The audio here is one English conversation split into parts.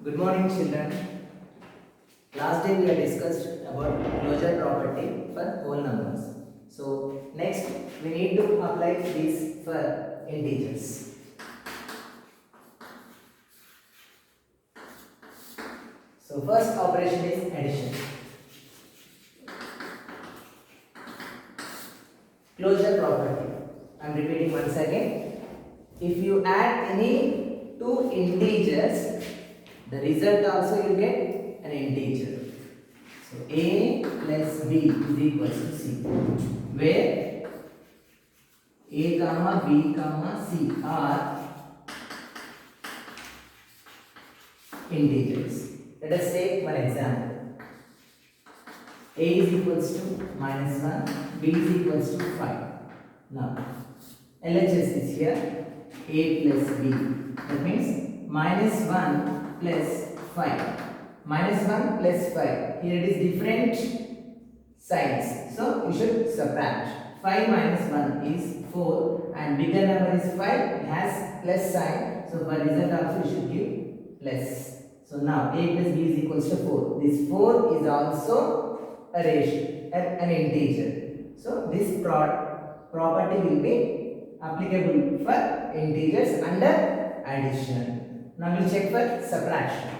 Good morning, children. Last day we have discussed about closure property for whole numbers. So next we need to apply this for integers. So first operation is addition. Closure property. I am repeating once again. If you add any two integers, the result also you get an integer. So a plus b is equals to c, where a comma b comma c are integers. Let us take one example. A is equals to -1, b is equals to 5. Now LHS is here, a plus b. That means -1 plus 5. -1 plus 5. Here it is different signs. So you should subtract. 5 minus 1 is 4 and bigger number is 5. It has plus sign. So for result also you should give plus. So now a plus b is equals to 4. This 4 is also a ratio, an integer. So this property will be applicable for integers under addition. Now we will check for subtraction.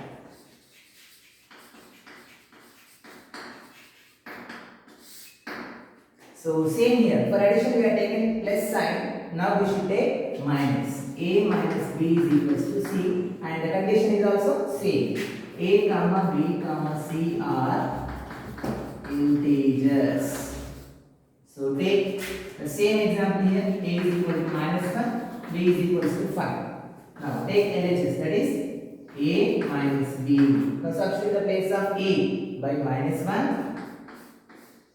So same here, for addition we are taking plus sign. Now we should take minus. A minus b is equals to c, and the condition is also same. A comma b comma c are integers. So take the same example here. A is equal to -1, b is equals to 5. Now take LHS, that is a minus b. Now substitute the place of a by -1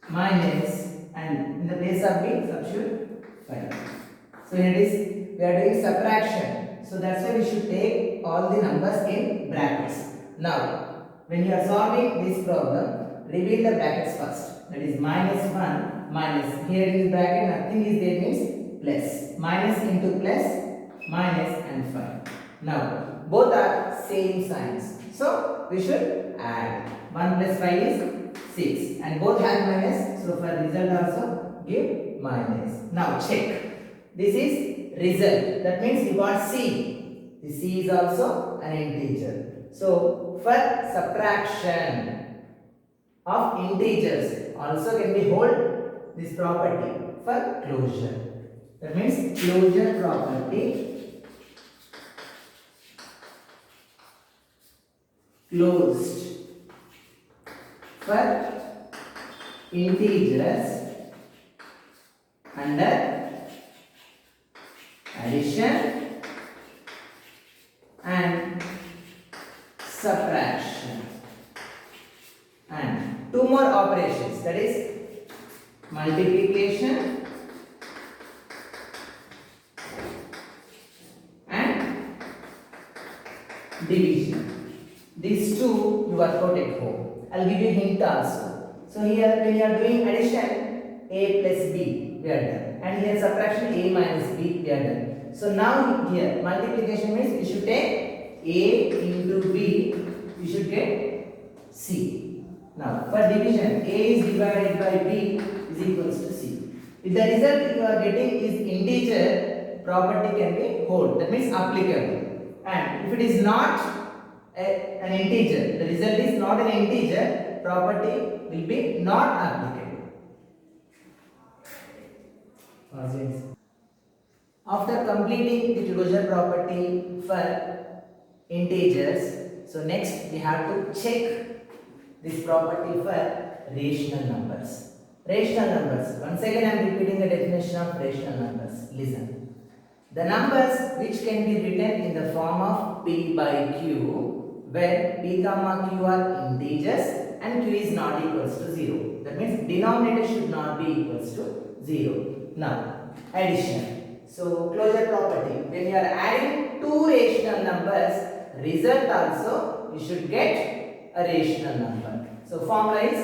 minus, and in the place of b substitute 5. So here it is, we are doing subtraction. So that's why we should take all the numbers in brackets. Now when you are solving this problem, reveal the brackets first. That is -1 minus, here in this bracket nothing is there, means plus. Minus into plus, minus and 5. Now both are same signs. So we should add. 1 plus 5 is 6 and both have minus. So for result also give minus. Now check. This is result. That means you got C. The C is also an integer. So for subtraction of integers also can we hold this property for closure. That means closure property closed for integers under addition and subtraction, and two more operations, that is multiplication and division. These two you work out at home. I'll give you a hint also. So here when you are doing addition, a plus b we are done, and here subtraction, a minus b we are done. So now here multiplication means you should take a into b, you should get c. Now for division, a is divided by b is equals to c. If the result you are getting is integer, property can be whole, that means applicable. And if it is not an integer, the result is not an integer, property will be not applicable. After completing the closure property for integers, so next we have to check this property for rational numbers. Rational numbers. Once again I am repeating the definition of rational numbers. Listen. The numbers which can be written in the form of p by q, where p comma q are integers and q is not equals to 0. That means denominator should not be equals to 0. Now addition. So closure property, when you are adding two rational numbers, result also you should get a rational number. So formula is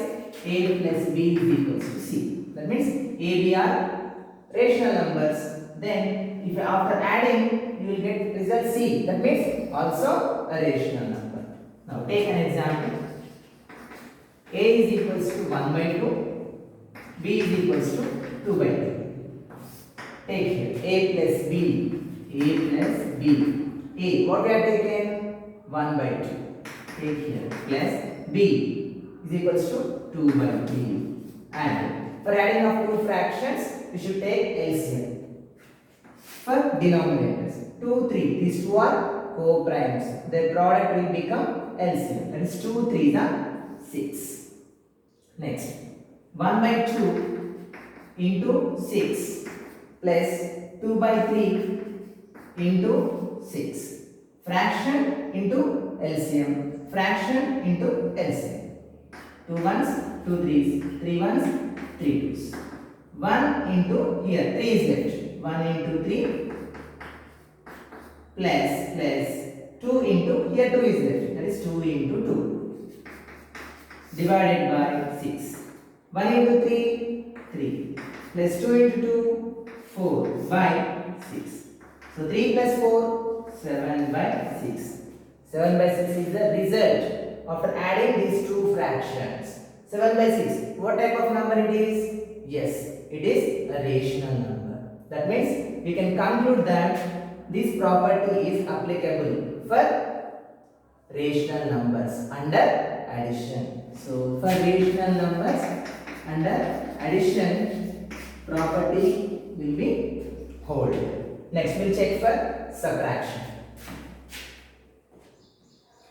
a plus b is equals to c. That means a, b are rational numbers. Then if after adding you will get result c. That means also a rational number. Now take an example. A is equals to 1 by 2, B is equals to 2 by 2. Take here A plus B, A plus B. A, what we have taken? 1 by 2. Take here plus B is equals to 2 by 3. And for adding of two fractions, we should take LCM. For denominators, 2, 3, these two are co-primes. Their product will become LCM. That is 2, 3 are 6. Next, 1 by 2 into 6 plus 2 by 3 into 6. Fraction into LCM. Fraction into LCM. 2 ones, 2 threes, 3 ones, 3 twos. 1 into here, 3 is left. 1 into 3 plus 2 into here 2 is left. That is 2 into 2 divided by 6. 1 into 3, 3 plus 2 into 2, 4 by 6. So 3 plus 4, 7 by 6. 7 by 6 is the result after adding these two fractions. 7 by 6. What type of number it is? Yes, it is a rational number. That means we can conclude that this property is applicable for rational numbers under addition. So for rational numbers under addition, property will be hold. Next we'll check for subtraction.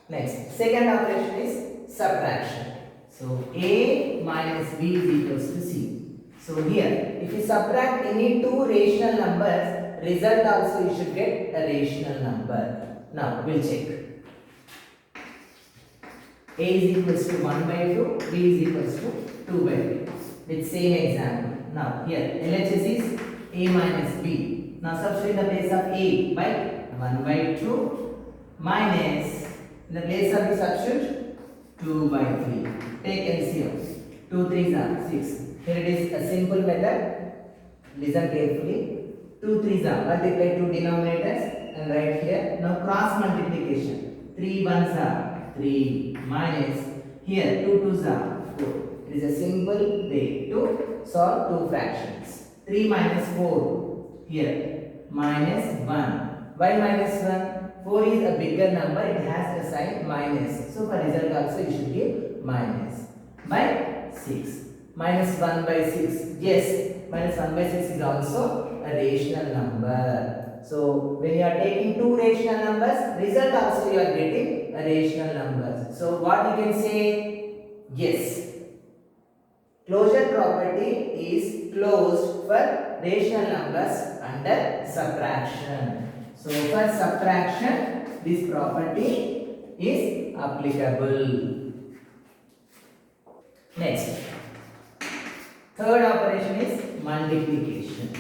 Next, second operation is subtraction. So A minus B is equals to C. So here, if you subtract any two rational numbers, result also you should get a rational number. Now we'll check. A is equals to 1 by 2, B is equals to 2 by 3. With same example. Now here, LHS is A minus B. Now substitute in the place of A by 1 by 2 minus, in the place of the substitute, 2 by 3. Take LCM. 2 3s are 6. Here it is a simple method. Listen carefully. 2 3s are multiply two denominators and right here. Now cross multiplication. 3 1s are 3 minus here 2 2s are 4. It is a simple way to solve two fractions. 3 minus 4 here minus 1. Why minus 1? 4 is a bigger number, it has a sign minus. So for result also you should give minus by 6. Minus 1 by 6. Yes, minus 1 by 6 is also a rational number. So when you are taking two rational numbers, result also you are getting a rational number. So what you can say? Yes. Closure property is closed for rational numbers under subtraction. So for subtraction, this property is applicable. Next, third operation is multiplication.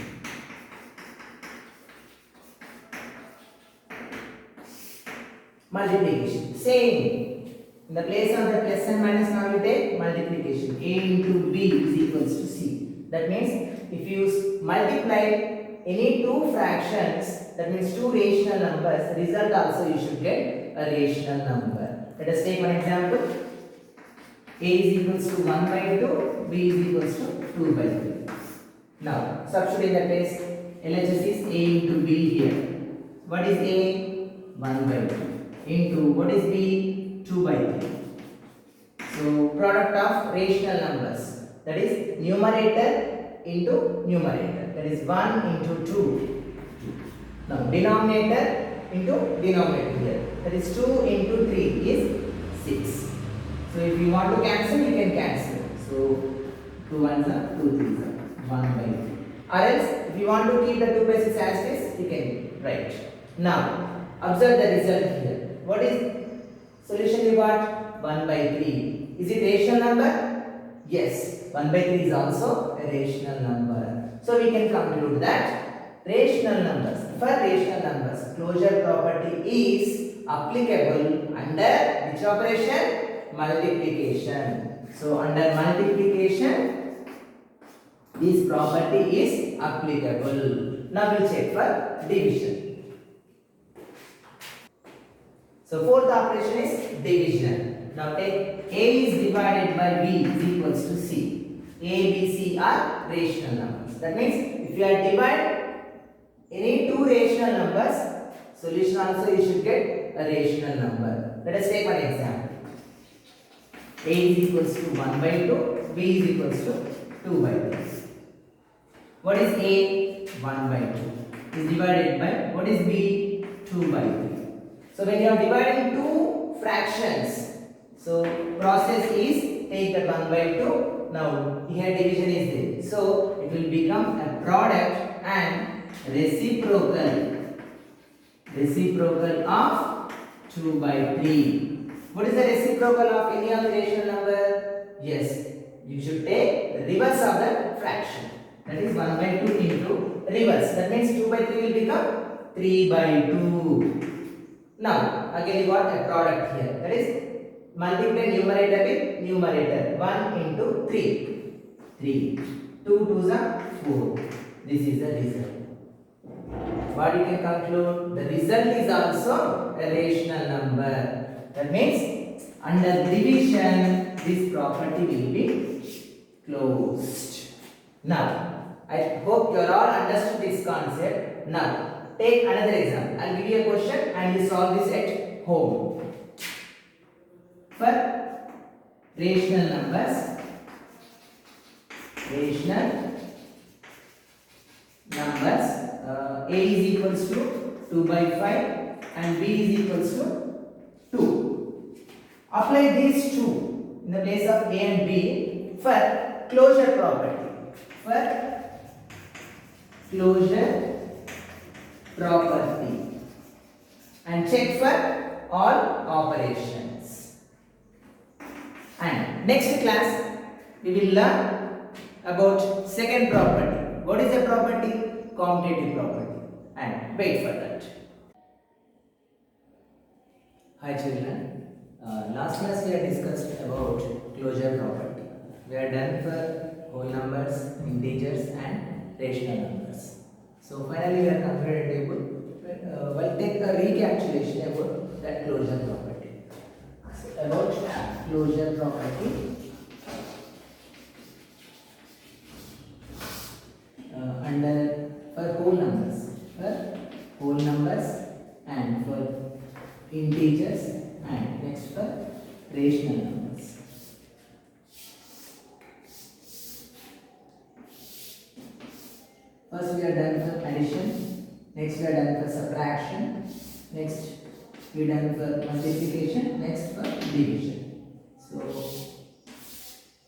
Multiplication, same. In the place of the plus and minus, now you take multiplication. A into B is equals to C. That means if you multiply any two fractions, that means two rational numbers, result also you should get a rational number. Let us take one example. A is equals to 1 by 2, B is equals to 2 by 3. Now, substitute in the place, LHS is A into B here. What is A? 1 by 2. Into, what is B? 2 by 3. So, product of rational numbers. That is numerator into numerator. That is 1 into 2. Now, denominator into denominator here. That is 2 into 3 is 6. So, if you want to cancel, you can cancel. So, 2 1s are 2 3s are 1 by 3. Or else, if you want to keep the 2 by 6 as it is, you can write. Now, observe the result here. What is solution you got? 1 by 3. Is it rational number? Yes. 1 by 3 is also a rational number. So, we can conclude that rational numbers, for rational numbers, closure property is applicable under which operation? Multiplication. So, under multiplication, this property is applicable. Now, we will check for division. So fourth operation is division. Now take A is divided by B is equals to C. A, B, C are rational numbers. That means if you are divide any two rational numbers, solution also you should get a rational number. Let us take one example. A is equals to 1 by 2, B is equals to 2 by 2. What is A? 1 by 2 is divided by, what is B? 2 by 3. So when you are dividing two fractions, so process is take that 1 by 2. Now here division is there. So it will become a product and reciprocal of 2 by 3. What is the reciprocal of any of the rational number? Yes, you should take the reverse of the fraction. That is 1 by 2 into reverse. That means 2 by 3 will become 3 by 2. Now, again you got a product here. That is multiply numerator with numerator. 1 into 3. 3. 2 2s are 4. This is the result. What you can conclude? The result is also a rational number. That means under division this property will be closed. Now, I hope you are all understood this concept. Now, take another example. I will give you a question and you solve this at home. For rational numbers, A is equals to 2 by 5 and B is equals to 2. Apply these two in the place of A and B for closure property. And check for all operations. And next class we will learn about second property. What is the property? Commutative property. And wait for that. Hi children. Last class we had discussed about closure property. We are done for whole numbers, integers and rational numbers. So finally we are completed a table. We'll take a recapitulation about that closure property. So about closure property. Under for whole numbers and for integers and next for rational numbers. First we are done for addition, next we are done for subtraction, next we are done for multiplication, next for division. So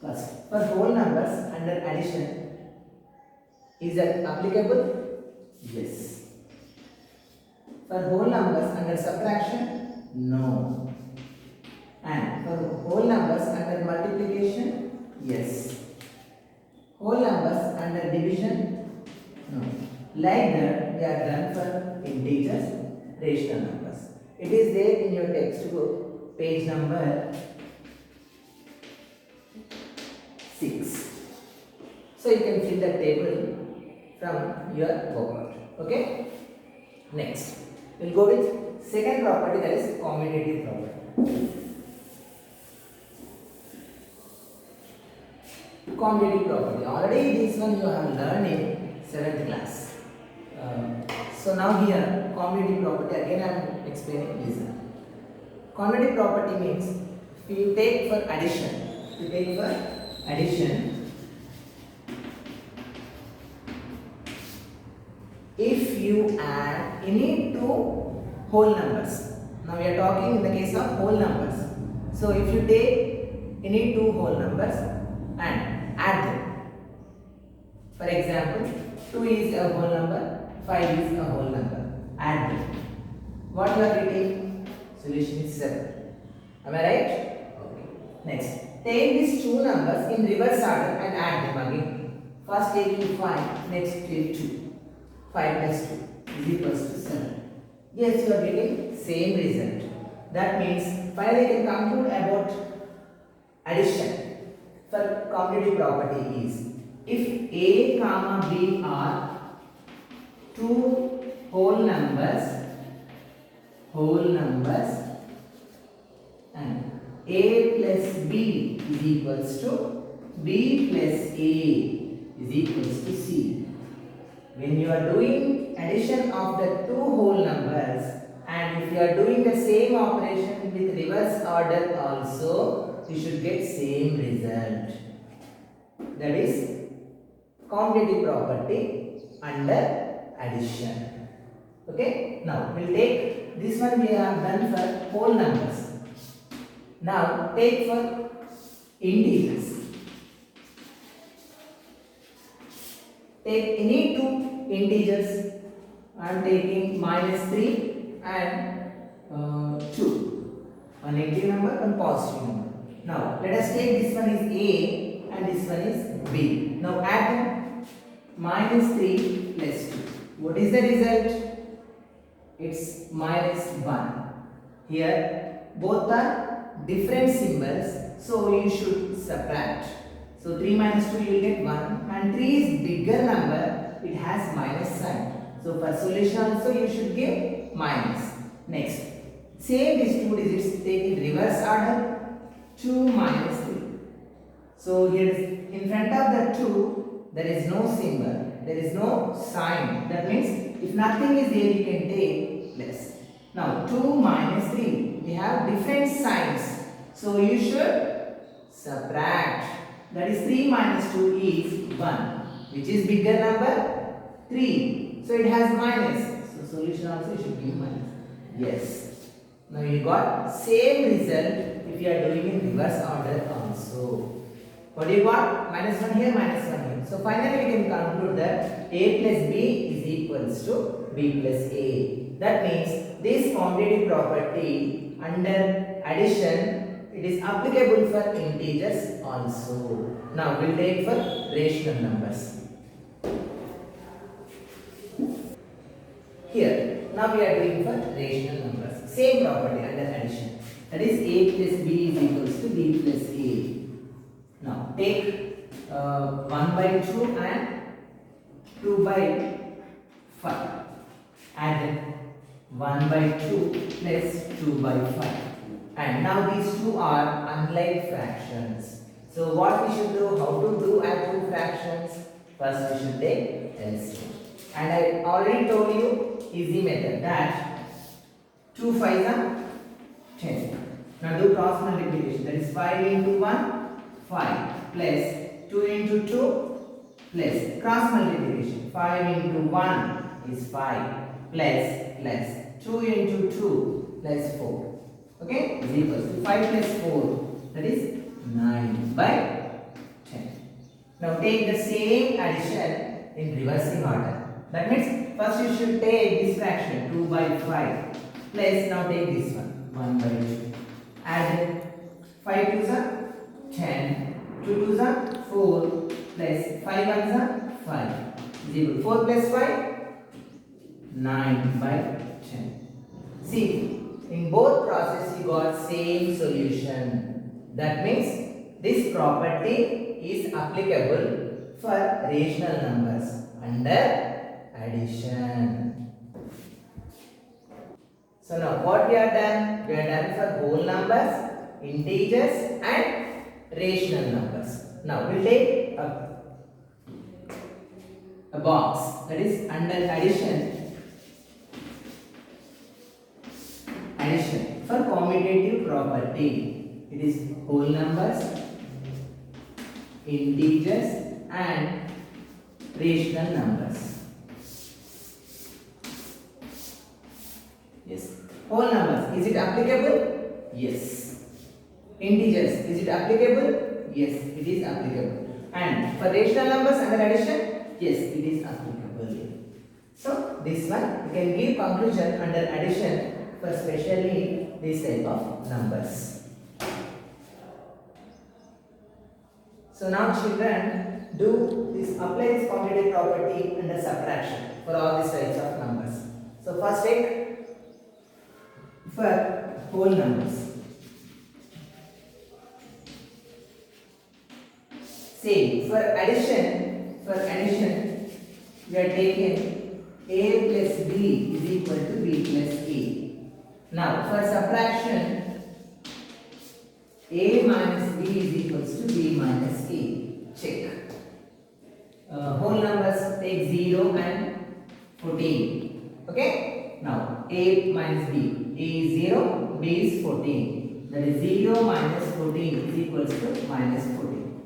first for whole numbers under addition, is that applicable? Yes. For whole numbers under subtraction? No. And for whole numbers under multiplication? Yes. Whole numbers under division? No. Like that, we are done for integers, rational numbers. It is there in your textbook, page number 6. So you can fill the table from your booklet. Okay? Next, we'll go with second property, that is commutative property. Commutative property. Already this one you have learned in 7th class. So now here commutative property again I am explaining. Listen. Commutative property means if you take for addition, if you add any two whole numbers. Now we are talking in the case of whole numbers. So if you take any two whole numbers and add them. For example, 2 is a whole number, 5 is a whole number. Add them. What you are getting? Solution is 7. Am I right? Okay. Next, take these two numbers in reverse order and add them again. First take 5, next take 2. 5 plus 2 is equals to 7. Yes, you are getting same result. That means finally you can conclude about addition. For commutative property is if A comma B are two whole numbers A plus B is equals to B plus A is equals to C. When you are doing addition of the two whole numbers, and if you are doing the same operation with reverse order also, you should get same result. That is commutative property under addition. Okay, now we'll take this one. We have done for whole numbers. Now take for integers. Take any two integers. I am taking -3 and 2. One negative number, one positive number. Now let us take this one is A and this one is B. Now add them. -3 plus 2. What is the result? It's -1. Here both are different symbols, so you should subtract. So 3 minus 2 you will get 1, and 3 is bigger number, it has minus sign. So for solution also you should give minus. Next, same these two digits, take in reverse order. 2 minus 3. So here is in front of the 2 there is no symbol, there is no sign. That means if nothing is there you can take less. Now 2 minus 3, we have different signs, so you should subtract. That is 3 minus 2 is 1. Which is bigger number? 3. So it has minus. So solution also should be minus. Yes. Now you got same result if you are doing in reverse order also. What do you got? -1 here, -1 here. So finally we can conclude that A plus B is equals to B plus A. That means this commutative property under addition, it is applicable for integers also. Now we'll take for rational numbers. Here, now we are doing for rational numbers. Same property under addition. That is A plus B is equals to B plus A. Now take 1 by 2 and 2 by 5. Add 1 by 2 plus 2 by 5. And now these two are unlike fractions. So what we should do, how to do add two fractions? First we should take LCM. And I already told you easy method that 2 5s are 10. Now do cross multiplication. That is 5 into 1, 5 plus 2 into 2 plus cross multiplication. 5 into 1 is 5 plus 2 into 2 plus 4. Okay, is equals to 5 plus 4, that is 9 by 10. Now take the same addition in reversing order. That means first you should take this fraction 2 by 5 plus now take this one 1 by 2. Add 5 2s are 10, 2 2s are 4 plus 5 1s are 5. Is equal to 4 plus 5, 9 by 10. See, in both process you got same solution. That means this property is applicable for rational numbers under addition. So now what we are done? We are done for whole numbers, integers and rational numbers. Now we will take a box, that is under addition. Addition for commutative property, it is whole numbers, integers and rational numbers. Yes, whole numbers, is it applicable? Yes. Integers, is it applicable? Yes, it is applicable. And for rational numbers under addition, yes, it is applicable. So this one you can give conclusion under addition for especially this type of numbers. So now children, do this, apply this commutative property under subtraction for all these types of numbers. So first take for whole numbers. Same for addition we are taking A plus B is equal to B plus A. Now for subtraction A minus B is equals to B minus A. Check. Whole numbers take 0 and 14. Okay? Now, A minus B. A is 0, B is 14. That is 0 minus 14 is equals to minus 14.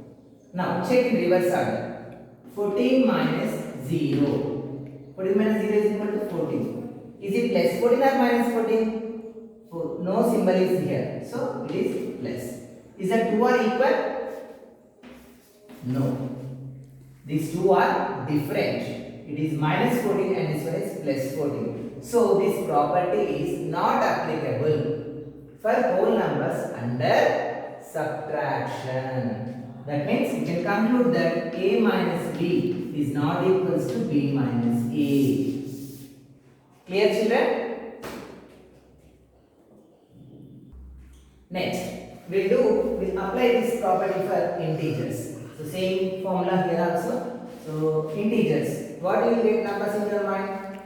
Now, check in reverse order. 14 minus 0. 14 minus 0 is equal to 14. Is it plus 14 or minus 14? No symbol is here. So, it is plus. Is that 2 are equal? No. These two are different. It is minus 14 and this one is plus 14. So, this property is not applicable for whole numbers under subtraction. That means we can conclude that A minus B is not equals to B minus A. Clear, children? Next, we'll apply this property for integers. So same formula here also. So integers, what you will get numbers in your mind?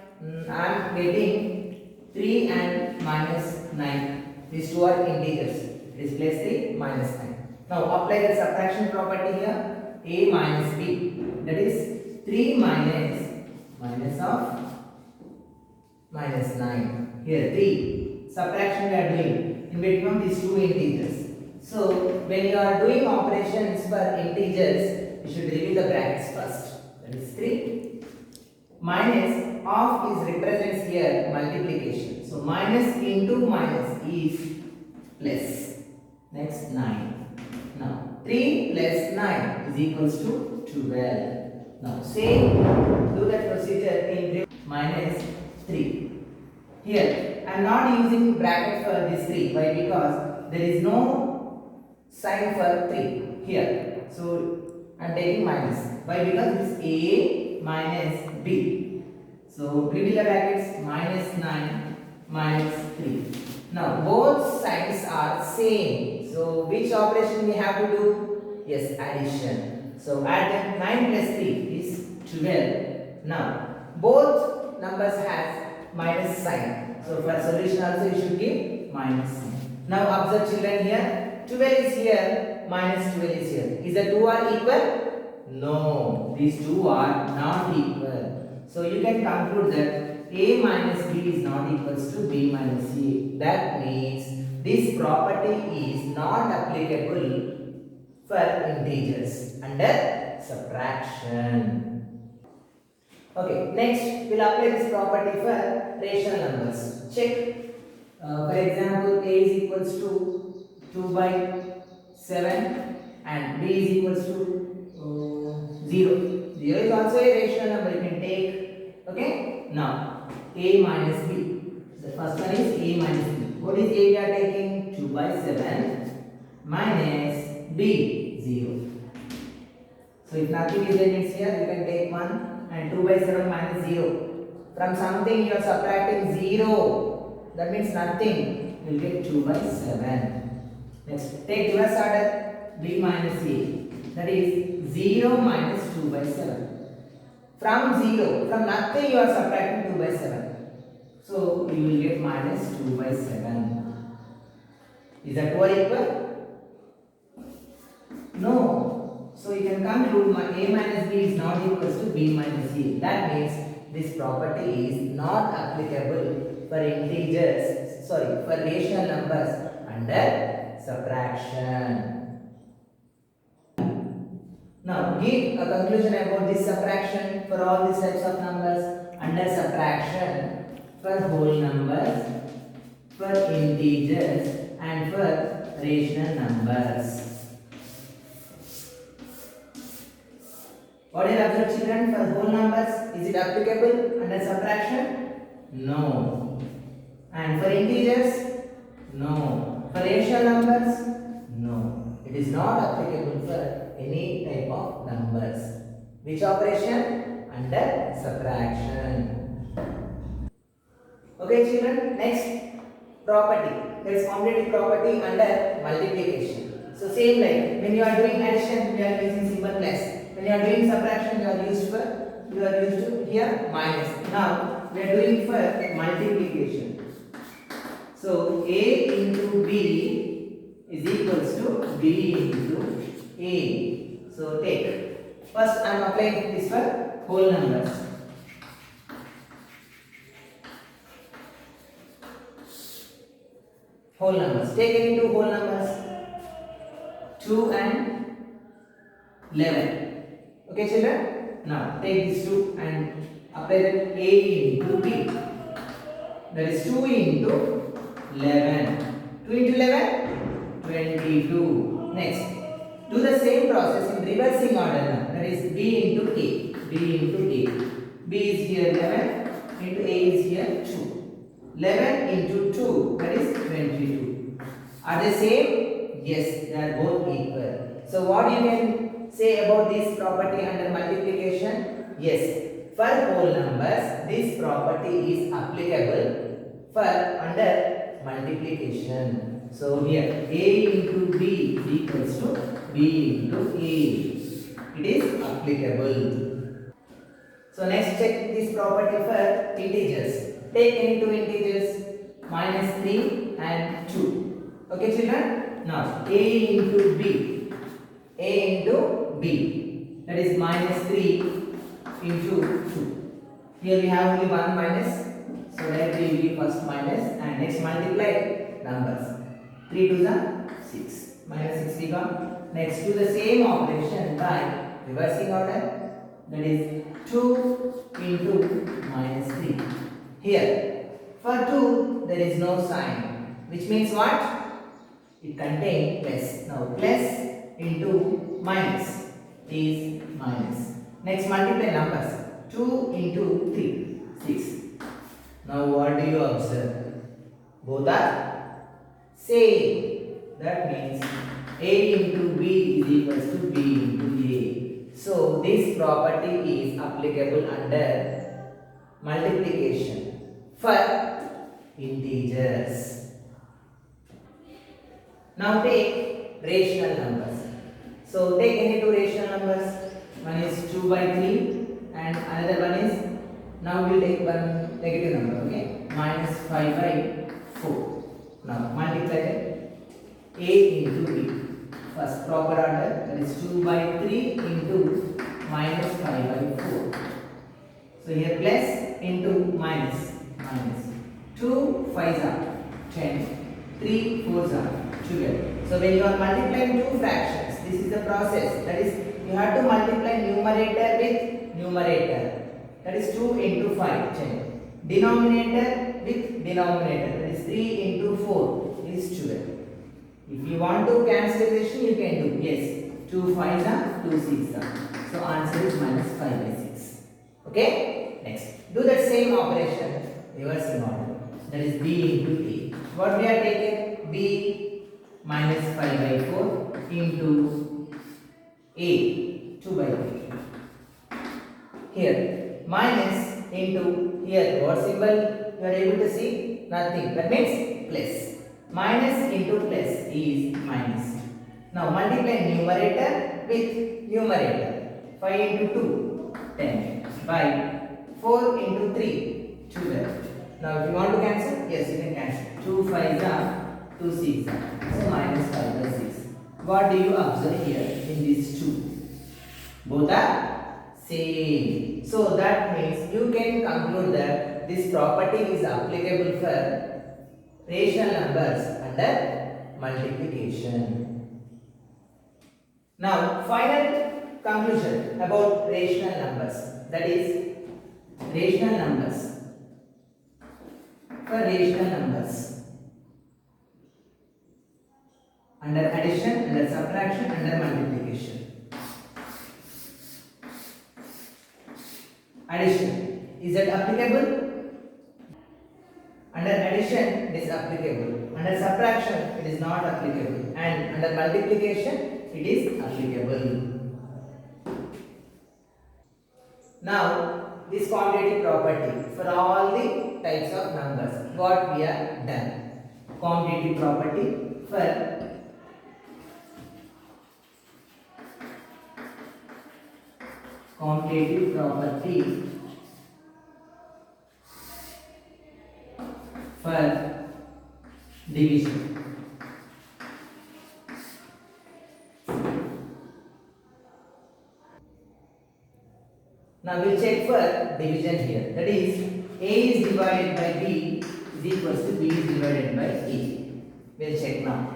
I am getting 3 and minus 9. These two are integers. It is plus 3 minus 9. Now apply the subtraction property here. A minus B. That is 3 minus of minus 9. Here 3. Subtraction we are doing in between these two integers. So when you are doing operations for integers, you should reveal the brackets first. That is 3. Minus of is represents here multiplication. So minus into minus is plus. Next 9. Now 3 plus 9 is equals to 12. Now same do that procedure in minus 3. Here I am not using bracket for this 3. Why? Because there is no sign for 3 here. So I am taking minus. Why? Because this A minus B. So reveal the brackets, minus 9 minus 3. Now both signs are same. So which operation we have to do? Yes, addition. So add 9 plus 3 is 12. Now both numbers has minus sign. So for solution also you should give minus sign. Now observe children here. 12 is here, minus 12 is here. Is the two are equal? No, these two are not equal. So you can conclude that A minus B is not equals to B minus C. That means this property is not applicable for integers under subtraction. Okay, next we'll apply this property for rational numbers. Check. For example, A is equals to 2 by 7 and B is equals to 0. 0 is also a rational number you can take. Okay. Now A minus B. The first one is A minus B. What is A we are taking? 2 by 7 minus B 0. So if nothing is there means here you can take 1 and 2 by 7 minus 0. From something you are subtracting 0. That means nothing. You will get 2 by 7. Next, take reverse order B minus A. That is 0 minus 2 by 7. From 0, from nothing you are subtracting 2 by 7. So you will get minus 2 by 7. Is that 2 are equal? No. So you can conclude A minus B is not equals to B minus A. That means this property is not applicable for integers, for rational numbers under subtraction. Now give a conclusion about this subtraction for all these types of numbers under subtraction for whole numbers, for integers and for rational numbers. What is observed children for whole numbers? Is it applicable under subtraction? No. And for integers? No. For rational numbers? No. It is not applicable for any type of numbers. Which operation? Under subtraction. Okay children, next property. There is commutative property under multiplication. So same like when you are doing addition, we are using symbol plus. When you are doing subtraction, you are used to here minus. Now we are doing for multiplication. So A into B is equals to to B into A. So take. First I am applying this for whole numbers. Whole numbers. Take any two whole numbers. 2 and 11. Okay children? Now take these two and apply that A into B. That is 2 into 11. 2 into 11? 22. Next. Do the same process in reversing order now. That is B into A. B into A. B is here 11 into A is here 2. 11 into 2, that is 22. Are they same? Yes, they are both equal. So what you can say about this property under multiplication? Yes, for whole numbers, this property is applicable for under multiplication. So here A into B is equals to B into A. It is applicable. So next check this property for integers. Take any two integers, minus 3 and 2. Okay children? Now A into B. A into B. That is minus 3 into 2. Here we have only one minus. So directly we first minus and next multiply numbers. 3 to the 6. Minus 6 we got. Next do the same operation by reversing order. That is 2 into minus 3. Here, for 2, there is no sign, which means what? It contains plus. Now, plus into minus is minus. Next, multiply numbers. 2 into 3, 6. Now, what do you observe? Both are same. That means A into B is equals to B into A. So, this property is applicable under multiplication for integers. Now take rational numbers. So take any two rational numbers. One is 2 by 3 and another one is, now we will take one negative number, okay, minus 5 by 4. Now multiply A into B. First proper order, that is 2 by 3 into minus 5 by 4. So here plus into minus, minus. 2 5s are 10, 3 4s are 12. So when you are multiplying two fractions, this is the process. That is, you have to multiply numerator with numerator. That is 2 into 5, 10. Denominator with denominator. That is 3 into 4 is 12. If you want to cancellation, you can do. Yes, 2 5s are 2 6s are. So answer is minus 5 by 6. Okay? Next, do that same operation, reversing order. That is B into A. What we are taking? B minus 5 by 4 into A, 2 by 3. Here, minus into here, what symbol you are able to see? Nothing. That means plus. Minus into plus is minus. Now multiply numerator with numerator. 5 into 2, 10 by 4 into 3, 12. Now if you want to cancel, yes, you can cancel. 2 5s are 2 6s are. So minus 5 by 6. What do you observe here in these two? Both are same. So that means you can conclude that this property is applicable for rational numbers under multiplication. Now final conclusion about rational numbers. That is, rational numbers. For rational numbers, under addition, under subtraction, under multiplication. Addition, is that applicable? Under addition, it is applicable. Under subtraction, it is not applicable. And under multiplication, it is applicable. Now, this quantitative property for all the types of numbers, what we have done. Quantitative property for quantitative property for division. Now we'll check for division here. That is, A is divided by B is equals to B is divided by A. We'll check now.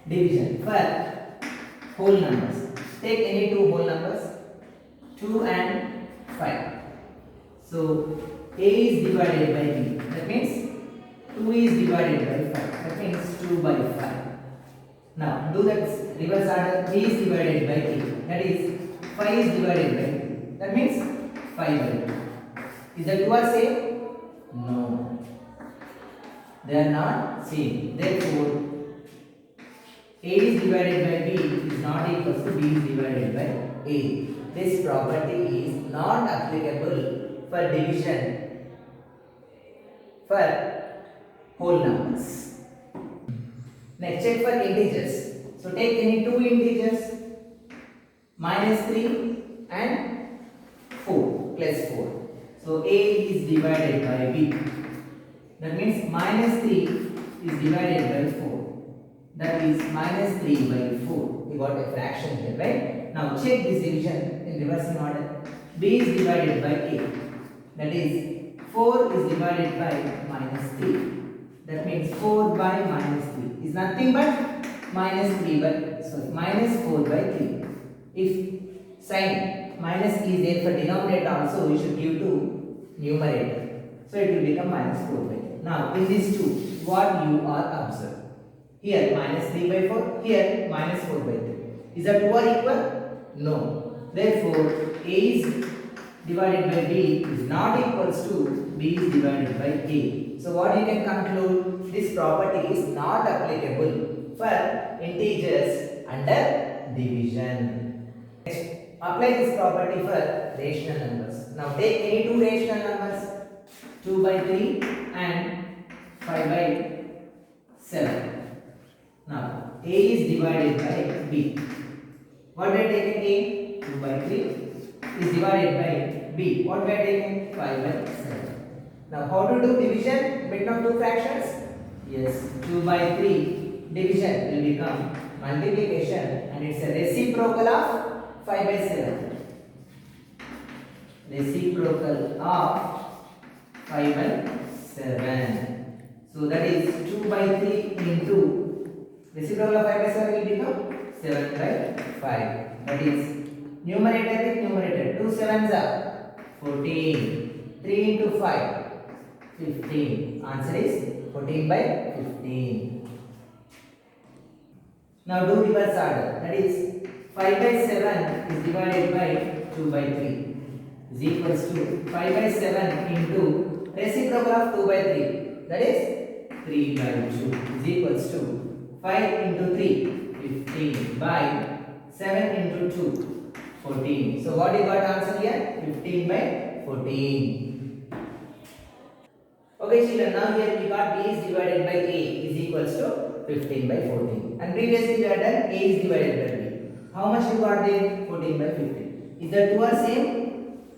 Division for whole numbers. Take any two whole numbers, 2 and 5. So A is divided by B. That means 2 is divided by 5. That means 2 by 5. Now do that reverse order. B is divided by A. That is 5 is divided by 2. That means 5 by 2. Is the two are same? No. They are not same. Therefore, A is divided by B is not equal to B is divided by A. This property is not applicable for division for whole numbers. Next, check for integers. So take any two integers, -3 and 4 plus 4. So A is divided by B. That means -3 is divided by 4. That is -3 by 4. We got a fraction here, right? Now check this division in reversing order. B is divided by A. That is 4 is divided by -3. That means 4 by -3 is nothing but -4 by 3. If sign minus is there for denominator also, we should give to numerator. So it will become -4 by 3. Now in these two, what you are observed? Here -3 by 4, here -4 by 3. Is the two are equal? No. Therefore, A is divided by B is not equals to B is divided by A. So what you can conclude? This property is not applicable for integers under division. Next, apply this property for rational numbers. Now take any two rational numbers, 2 by 3 and 5 by 7. Now A is divided by B. What we are taking? A 2 by 3 is divided by B. What we are taking? 5 by 7. Now how to do division between of two fractions? Yes, 2 by 3 division will become multiplication and it's a reciprocal of 5 by 7. Reciprocal of 5 by 7. So that is 2 by 3 into reciprocal of 5 by 7 will become 7 by 5. That is numerator with numerator. 2 sevens are 14. 3 into 5, 15. Answer is 14 by 15. Now do reverse order. That is 5 by 7 is divided by 2 by 3 is equals to 5 by 7 into reciprocal of 2 by 3. That is 3 by 2 is equals to 5 into 3, 15 by 7 into 2, 14. So what you got answer here? 15 by 14. Okay children, now here we got B is divided by A is equals to 15 by 14. And previously we had done A is divided by B. How much you got there? 14 by 15. Is the two are same?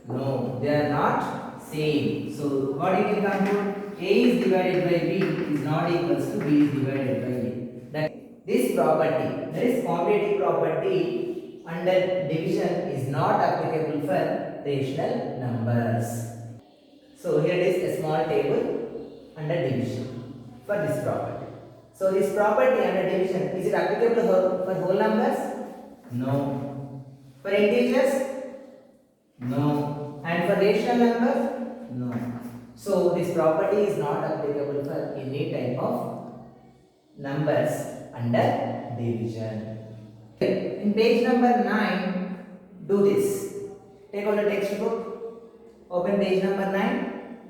No, they are not same. So what you can conclude? A is divided by B is not equals to B is divided by A. That this property, that is commutative property under division is not applicable for rational numbers. So here is a small table under division for this property. So this property under division, is it applicable for whole numbers? No. For integers? No. And for rational numbers? No. So this property is not applicable for any type of numbers under division. In page number 9, do this. Take out the textbook, open page number 9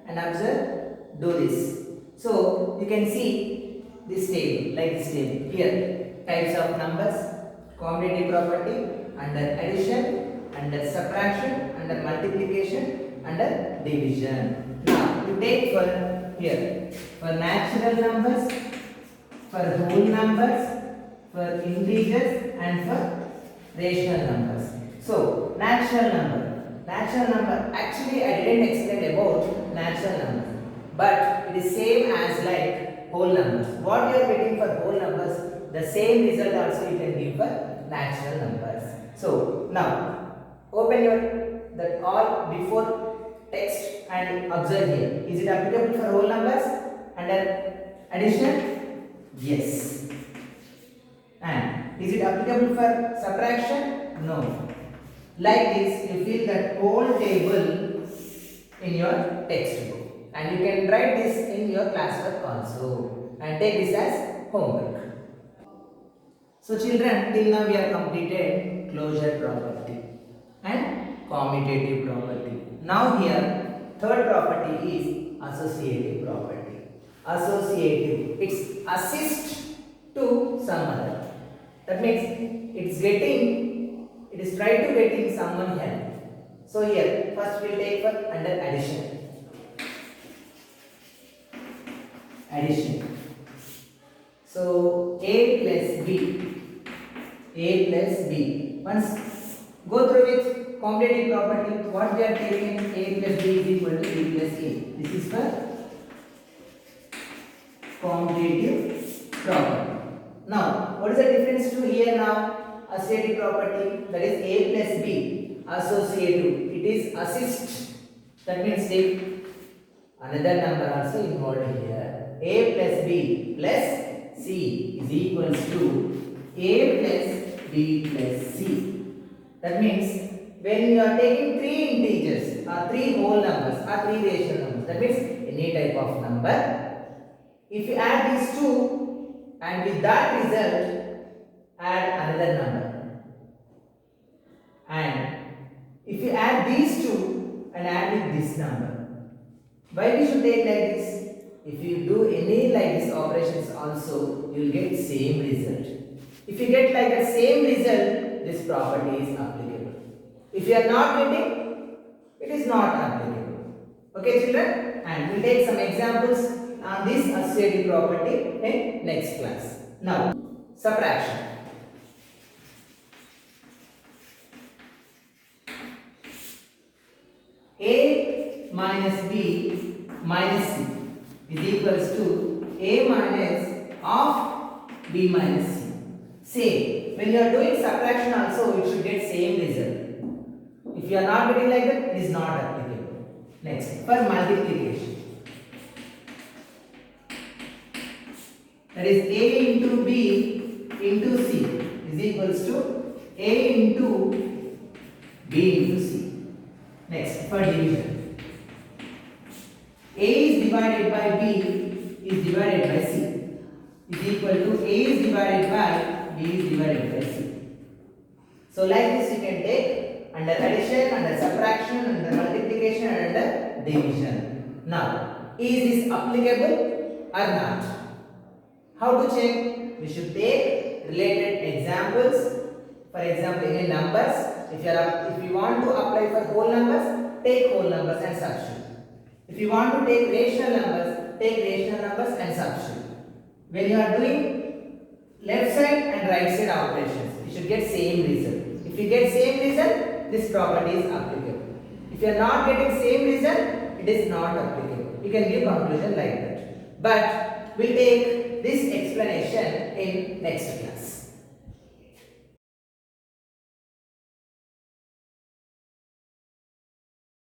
and observe, do this. So you can see this table, like this table. Here, types of numbers, commutative property, under addition, under subtraction, under multiplication, under division. Now you take for here, for natural numbers, for whole numbers, for integers and for rational numbers. So natural number. Natural number, actually I didn't explain about natural number, but it is same as like whole numbers. What you are getting for whole numbers, the same result also you can give for natural numbers. So now open that all before text and observe here. Is it applicable for whole numbers under addition? Yes. And is it applicable for subtraction? No. Like this, you fill that whole table in your textbook, and you can write this in your classwork also, and take this as homework. So children, till now we have completed closure property and commutative property. Now here, third property is associative property. Associative, it's assist to some other. That means it is trying to getting someone help. So here, first we'll take for under addition. Addition. So A plus B. Once go through with commutative property, what we are taking, A plus B is equal to B plus A. This is for commutative property. Now, what is the difference to here now? Associative property, that is A plus B. Associative, it is assist. That means take another number also involved here. A plus B plus C is equals to A plus B plus C. That means when you are taking three integers or three whole numbers or three rational numbers, that means any type of number, if you add these two and with that result add another number, and if you add these two and add with this number, why we should take like this? If you do any like this operations also, you will get same result. If you get like the same result, this property is applicable. If you are not getting, it is not applicable. Okay children? And we will take some examples on this associative property in next class. Now, subtraction. A minus B minus C is equals to A minus of B minus C. Same. When you are doing subtraction also, it should get same result. If you are not getting like that, it is not applicable. Next, for multiplication. That is A into B into C is equals to A into B into C. Next, for division. A is divided by B is divided by C is equal to A is divided by B is divided by C. So like this you can take under addition, under subtraction, under multiplication and under division. Now, is this applicable or not? How to check? We should take related examples. For example, any numbers. If you want to apply for whole numbers, take whole numbers and substitute. If you want to take rational numbers, take rational numbers and substitute. When you are doing left side and right side operations, you should get same result. If you get same result, this property is applicable. If you are not getting same result, it is not applicable. You can give conclusion like that. But we'll take this explanation in next class.